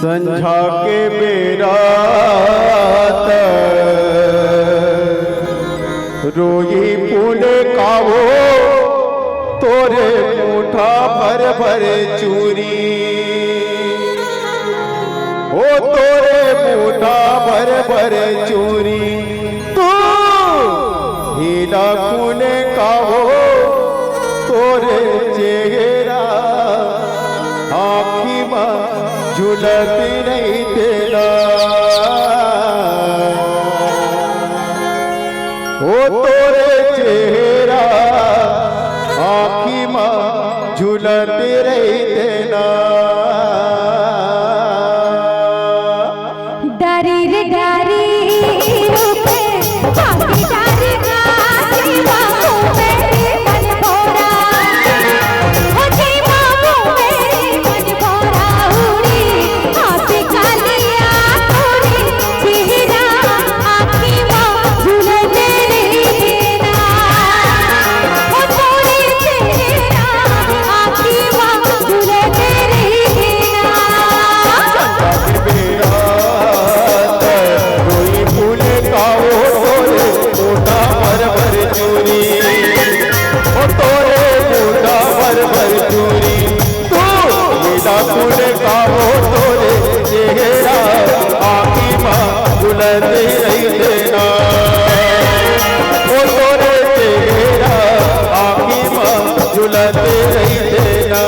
संझा के बेरा रोई पुणे कावो तोरे मुठा भर भर चूरी ओ तोरे मुठा भर भर चूरी तू हीला पुणे कावो तोरे चेहरा आँखी माँ झुलती नहीं तेरा ओ तोरे चेहरा आँखी माँ झुलती रही तेरा डारी रे डारी रूपे आँखी डारी गाली बाबू मेरे मन भोरा हो जी बाबू मेरे मन भोरा उड़ी आँखी कालिया तोरी चेहरा आँखी माँ झूलते रही देना हो तोरी चेहरा आँखी माँ झूलते रही देना रोई फूले काओ तोरे मोटा भर भर चूरी ओ तोरे मोटा भर भर चूरी तू मीठा फूले काओ तोरे चेहरा आँखी माँ झुलती रही देना ओ तोरे चेहरा आँखी माँ झुलती रही देना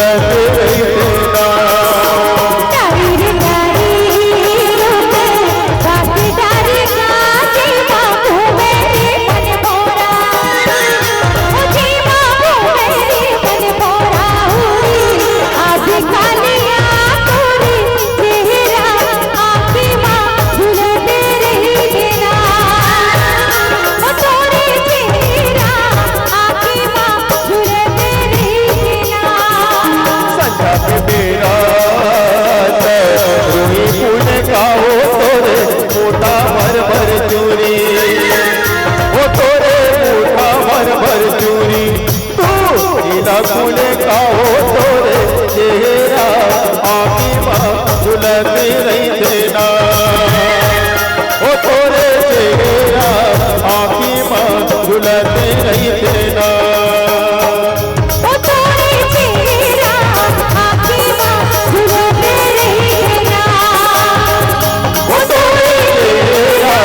झूलते रही देना। डारी रे डारी रुके बाकी डारी गाजी बाबू मेरे मन भोरा ओ जी बाबू मेरे मन भोरा हुई आज कालिया पूरी चेहरा आँखी माँ झूलते रही देना ओ तोरे चेहरा आँखी माँ झूलते रही देना। संझा के मेरा रोही फूल का हो तोरे मोटा भर भर चूरी, वो तोरे मोटा भर भर चूरी, तू नीला फूल का हो तोरे चेहरा आँखी माँ झूलती रही देना। वो तोरे चेहरा आँखी माँ झूलती रही देना। ओ तोरे चेहरा आँखी माँ झूलते रही देना वो तोरे चेहरा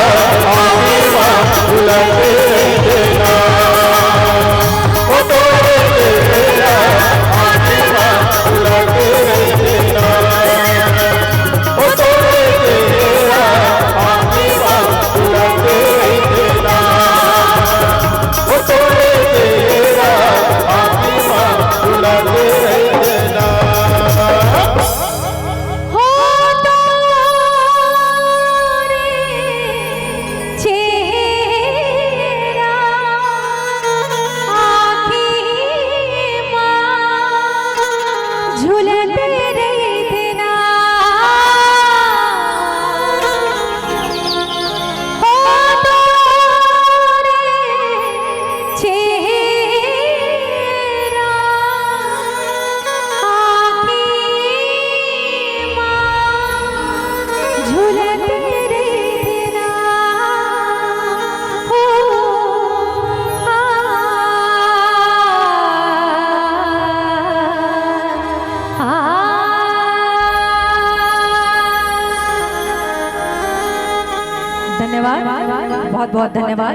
आँखी माँ झूलती रही देना। वो तोरे चेहरा आँखी माँ झूलती रही देना। वो तोरे चेहरा आँखी माँ झूलती रही देना। वो तोरे चेहरा आँखी माँ झूलती रही देना। हो तोरे चेहरा आँखी माँ झूलते रही देना हो तोरे चेहरा आँखी माँ झूलते रही देना हो धन्यवाद, बहुत बहुत धन्यवाद।